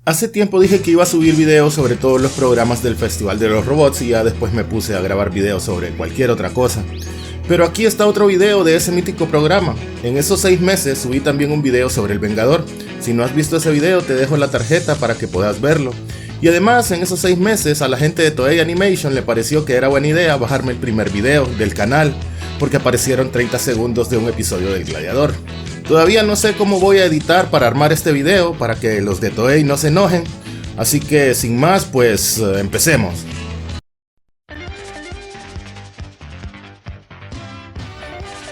Hace tiempo dije que iba a subir videos sobre todos los programas del Festival de los Robots y ya después me puse a grabar videos sobre cualquier otra cosa. Pero aquí está otro video de ese mítico programa. En esos 6 meses subí también un video sobre El Vengador. Si no has visto ese video te dejo la tarjeta para que puedas verlo. Y además en esos 6 meses a la gente de Toei Animation le pareció que era buena idea bajarme el primer video del canal, porque aparecieron 30 segundos de un episodio del Gladiador. Todavía no sé cómo voy a editar para armar este video para que los de Toei no se enojen, así que sin más pues empecemos.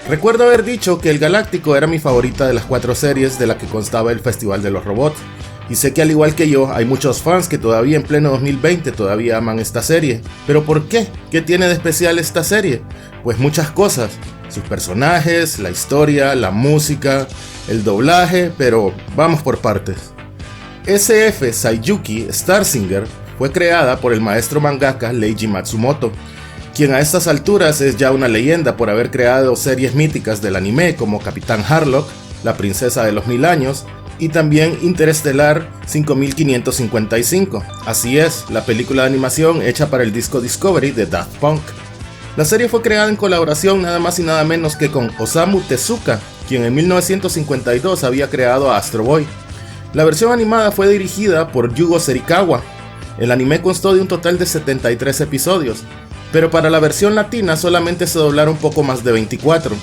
Recuerdo haber dicho que El Galáctico era mi favorita de las 4 series de la que constaba el Festival de los Robots, y sé que al igual que yo hay muchos fans que todavía en pleno 2020 todavía aman esta serie. ¿Pero por qué? ¿Qué tiene de especial esta serie? Pues muchas cosas. Sus personajes, la historia, la música, el doblaje, pero vamos por partes. SF Saiyuki Starsinger fue creada por el maestro mangaka Leiji Matsumoto, quien a estas alturas es ya una leyenda por haber creado series míticas del anime como Capitán Harlock, La Princesa de los 1000 Años, y también Interestelar 5555, así es, la película de animación hecha para el disco Discovery de Daft Punk. La serie fue creada en colaboración nada más y nada menos que con Osamu Tezuka, quien en 1952 había creado a Astro Boy. La versión animada fue dirigida por Yugo Serikawa. El anime constó de un total de 73 episodios, pero para la versión latina solamente se doblaron poco más de 24.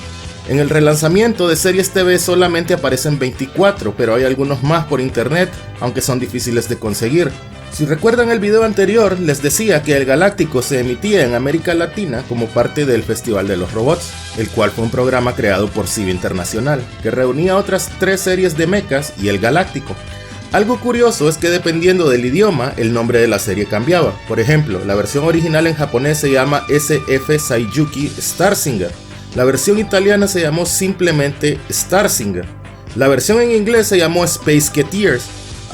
En el relanzamiento de series TV solamente aparecen 24, pero hay algunos más por internet, aunque son difíciles de conseguir. Si recuerdan el video anterior, les decía que El Galáctico se emitía en América Latina como parte del Festival de los Robots, el cual fue un programa creado por CIBA Internacional, que reunía otras 3 series de mechas y El Galáctico. Algo curioso es que dependiendo del idioma, el nombre de la serie cambiaba. Por ejemplo, la versión original en japonés se llama SF Saiyuki Starsinger. La versión italiana se llamó simplemente Starsinger. La versión en inglés se llamó Spaceketeers,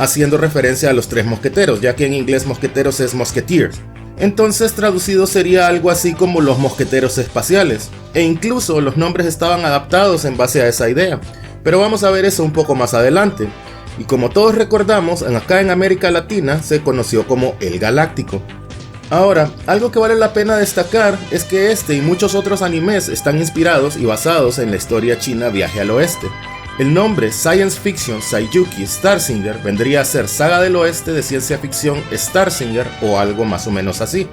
haciendo referencia a los 3 mosqueteros, ya que en inglés mosqueteros es Musketeers. Entonces traducido sería algo así como los mosqueteros espaciales, e incluso los nombres estaban adaptados en base a esa idea, pero vamos a ver eso un poco más adelante. Y como todos recordamos, acá en América Latina se conoció como El Galáctico. Ahora, algo que vale la pena destacar es que este y muchos otros animes están inspirados y basados en la historia china Viaje al Oeste. El nombre Science Fiction Saiyuki Starsinger vendría a ser Saga del Oeste de Ciencia Ficción Starsinger o algo más o menos así.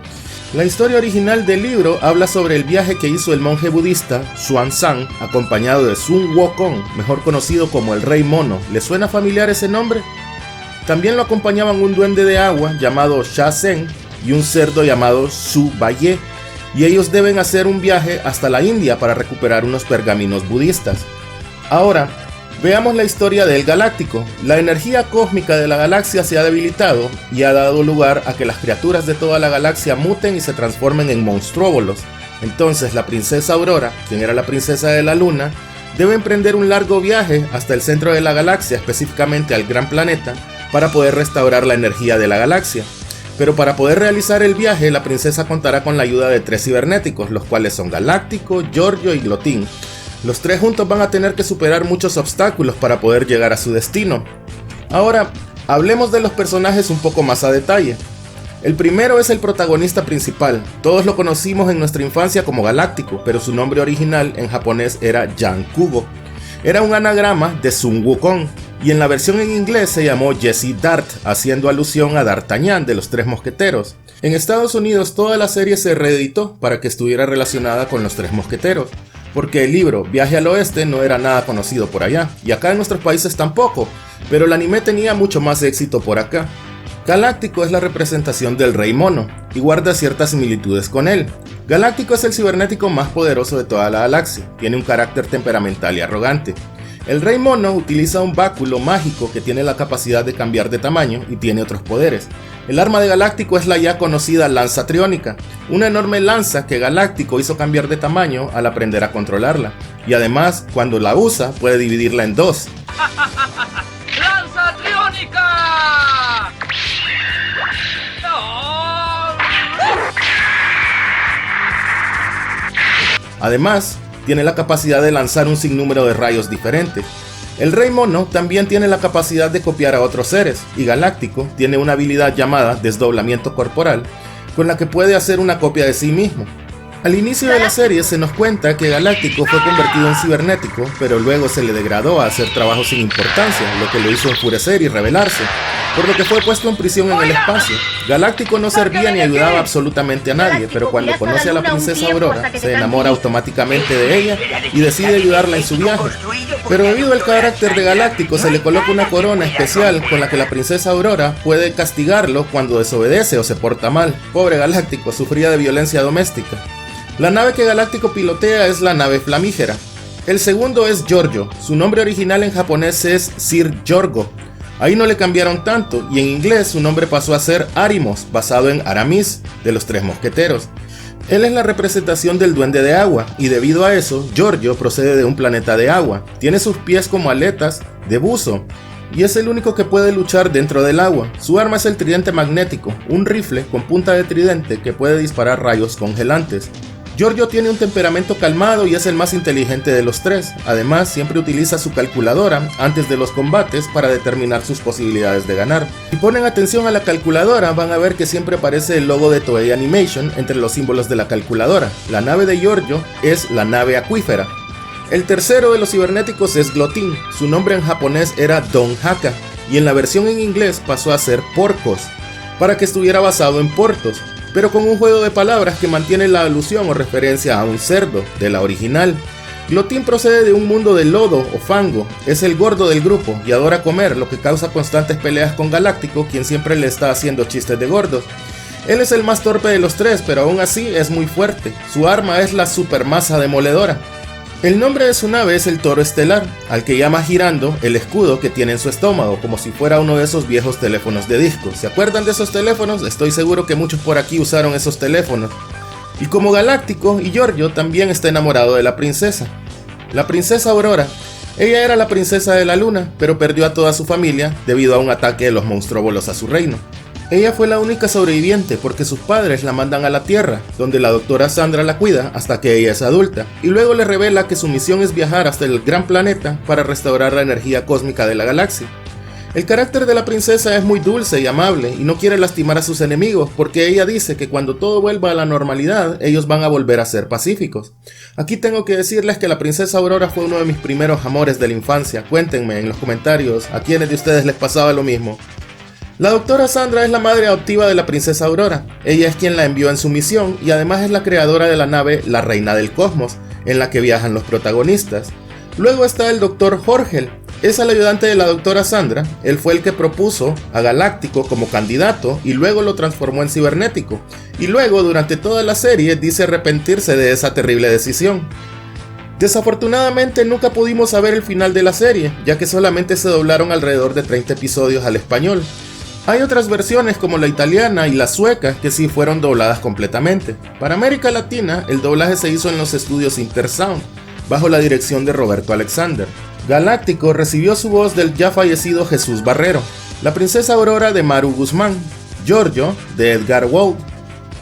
La historia original del libro habla sobre el viaje que hizo el monje budista Xuanzang acompañado de Sun Wukong, mejor conocido como el Rey Mono. ¿Le suena familiar ese nombre? También lo acompañaban un duende de agua llamado Sha Zhen y un cerdo llamado Su Baye, y ellos deben hacer un viaje hasta la India para recuperar unos pergaminos budistas. Ahora, veamos la historia del Galáctico. La energía cósmica de la galaxia se ha debilitado y ha dado lugar a que las criaturas de toda la galaxia muten y se transformen en monstruóbolos. Entonces la princesa Aurora, quien era la princesa de la luna, debe emprender un largo viaje hasta el centro de la galaxia, específicamente al gran planeta, para poder restaurar la energía de la galaxia. Pero para poder realizar el viaje, la princesa contará con la ayuda de 3 cibernéticos, los cuales son Galáctico, Giorgio y Glotín. Los 3 juntos van a tener que superar muchos obstáculos para poder llegar a su destino. Ahora, hablemos de los personajes un poco más a detalle. El primero es el protagonista principal. Todos lo conocimos en nuestra infancia como Galáctico, pero su nombre original en japonés era Jan Kubo. Era un anagrama de Sun Wukong, y en la versión en inglés se llamó Jesse Dart, haciendo alusión a D'Artagnan de los 3 mosqueteros. En Estados Unidos toda la serie se reeditó para que estuviera relacionada con los 3 mosqueteros, porque el libro Viaje al Oeste no era nada conocido por allá, y acá en nuestros países tampoco, pero el anime tenía mucho más éxito por acá. Galáctico es la representación del Rey Mono, y guarda ciertas similitudes con él. Galáctico es el cibernético más poderoso de toda la galaxia, tiene un carácter temperamental y arrogante. El Rey Mono utiliza un báculo mágico que tiene la capacidad de cambiar de tamaño y tiene otros poderes. El arma de Galáctico es la ya conocida lanza triónica, una enorme lanza que Galáctico hizo cambiar de tamaño al aprender a controlarla. Y además, cuando la usa, puede dividirla en 2. ¡Lanza triónica! Además, tiene la capacidad de lanzar un sinnúmero de rayos diferentes. El Rey Mono también tiene la capacidad de copiar a otros seres, y Galáctico tiene una habilidad llamada desdoblamiento corporal, con la que puede hacer una copia de sí mismo. Al inicio de la serie se nos cuenta que Galáctico fue convertido en cibernético, pero luego se le degradó a hacer trabajos sin importancia, lo que lo hizo enfurecer y rebelarse, por lo que fue puesto en prisión en el espacio. Galáctico no servía ni ayudaba absolutamente a nadie, pero cuando conoce a la princesa Aurora, se enamora automáticamente de ella y decide ayudarla en su viaje. Pero debido al carácter de Galáctico, se le coloca una corona especial con la que la princesa Aurora puede castigarlo cuando desobedece o se porta mal. Pobre Galáctico, sufría de violencia doméstica. La nave que Galáctico pilotea es la nave Flamígera. El segundo es Giorgio, su nombre original en japonés es Sir Giorgo. Ahí no le cambiaron tanto, y en inglés su nombre pasó a ser Arimos, basado en Aramis, de los Tres Mosqueteros. Él es la representación del duende de agua, y debido a eso, Giorgio procede de un planeta de agua. Tiene sus pies como aletas de buzo, y es el único que puede luchar dentro del agua. Su arma es el tridente magnético, un rifle con punta de tridente que puede disparar rayos congelantes. Giorgio tiene un temperamento calmado y es el más inteligente de los tres. Además, siempre utiliza su calculadora antes de los combates para determinar sus posibilidades de ganar. Si ponen atención a la calculadora, van a ver que siempre aparece el logo de Toei Animation entre los símbolos de la calculadora. La nave de Giorgio es la nave acuífera. El tercero de los cibernéticos es Glotin. Su nombre en japonés era Don Haka, y en la versión en inglés pasó a ser Porcos, para que estuviera basado en Portos, pero con un juego de palabras que mantiene la alusión o referencia a un cerdo, de la original. Glotin procede de un mundo de lodo o fango, es el gordo del grupo y adora comer, lo que causa constantes peleas con Galáctico, quien siempre le está haciendo chistes de gordos. Él es el más torpe de los tres, pero aún así es muy fuerte. Su arma es la supermasa demoledora. El nombre de su nave es el Toro Estelar, al que llama girando el escudo que tiene en su estómago, como si fuera uno de esos viejos teléfonos de disco. ¿Se acuerdan de esos teléfonos? Estoy seguro que muchos por aquí usaron esos teléfonos. Y como Galáctico, y Giorgio también está enamorado de la princesa. La princesa Aurora. Ella era la princesa de la luna, pero perdió a toda su familia debido a un ataque de los monstruóbolos a su reino. Ella fue la única sobreviviente porque sus padres la mandan a la Tierra, donde la doctora Sandra la cuida hasta que ella es adulta, y luego le revela que su misión es viajar hasta el gran planeta para restaurar la energía cósmica de la galaxia. El carácter de la princesa es muy dulce y amable, y no quiere lastimar a sus enemigos, porque ella dice que cuando todo vuelva a la normalidad, ellos van a volver a ser pacíficos. Aquí tengo que decirles que la princesa Aurora fue uno de mis primeros amores de la infancia. Cuéntenme en los comentarios a quiénes de ustedes les pasaba lo mismo. La doctora Sandra es la madre adoptiva de la princesa Aurora. Ella es quien la envió en su misión y además es la creadora de la nave La Reina del Cosmos, en la que viajan los protagonistas. Luego está el Dr. Jorgel, es el ayudante de la doctora Sandra. Él fue el que propuso a Galáctico como candidato y luego lo transformó en cibernético. Y luego, durante toda la serie, dice arrepentirse de esa terrible decisión. Desafortunadamente nunca pudimos saber el final de la serie, ya que solamente se doblaron alrededor de 30 episodios al español. Hay otras versiones como la italiana y la sueca que sí fueron dobladas completamente. Para América Latina, el doblaje se hizo en los estudios Intersound, bajo la dirección de Roberto Alexander. Galáctico recibió su voz del ya fallecido Jesús Barrero, la princesa Aurora de Maru Guzmán, Giorgio de Edgar Wood,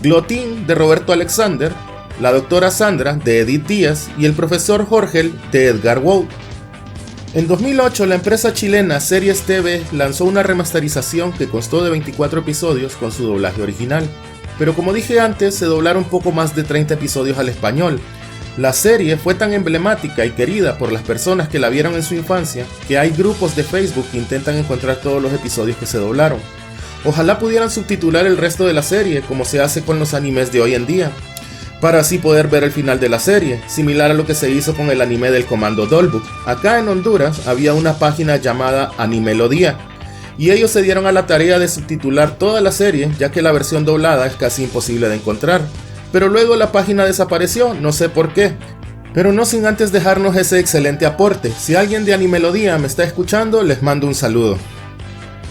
Glotin de Roberto Alexander, la doctora Sandra de Edith Díaz y el profesor Jorgel de Edgar Wood. En 2008, la empresa chilena Series TV lanzó una remasterización que constó de 24 episodios con su doblaje original, pero como dije antes, se doblaron poco más de 30 episodios al español. La serie fue tan emblemática y querida por las personas que la vieron en su infancia, que hay grupos de Facebook que intentan encontrar todos los episodios que se doblaron. Ojalá pudieran subtitular el resto de la serie, como se hace con los animes de hoy en día, para así poder ver el final de la serie, similar a lo que se hizo con el anime del Comando Dolbuk. Acá en Honduras había una página llamada Animelodía, y ellos se dieron a la tarea de subtitular toda la serie, ya que la versión doblada es casi imposible de encontrar. Pero luego la página desapareció, no sé por qué. Pero no sin antes dejarnos ese excelente aporte. Si alguien de Animelodía me está escuchando, les mando un saludo.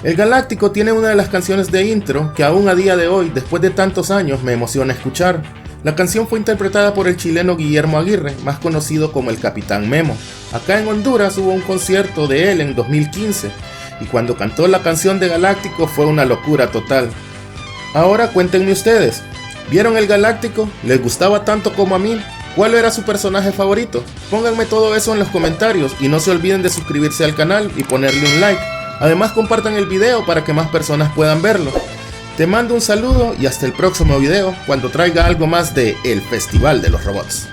El Galáctico tiene una de las canciones de intro que aún a día de hoy, después de tantos años, me emociona escuchar. La canción fue interpretada por el chileno Guillermo Aguirre, más conocido como el Capitán Memo. Acá en Honduras hubo un concierto de él en 2015, y cuando cantó la canción de Galáctico fue una locura total. Ahora cuéntenme ustedes, ¿vieron el Galáctico? ¿Les gustaba tanto como a mí? ¿Cuál era su personaje favorito? Pónganme todo eso en los comentarios y no se olviden de suscribirse al canal y ponerle un like. Además compartan el video para que más personas puedan verlo. Te mando un saludo y hasta el próximo video cuando traiga algo más de El Festival de los Robots.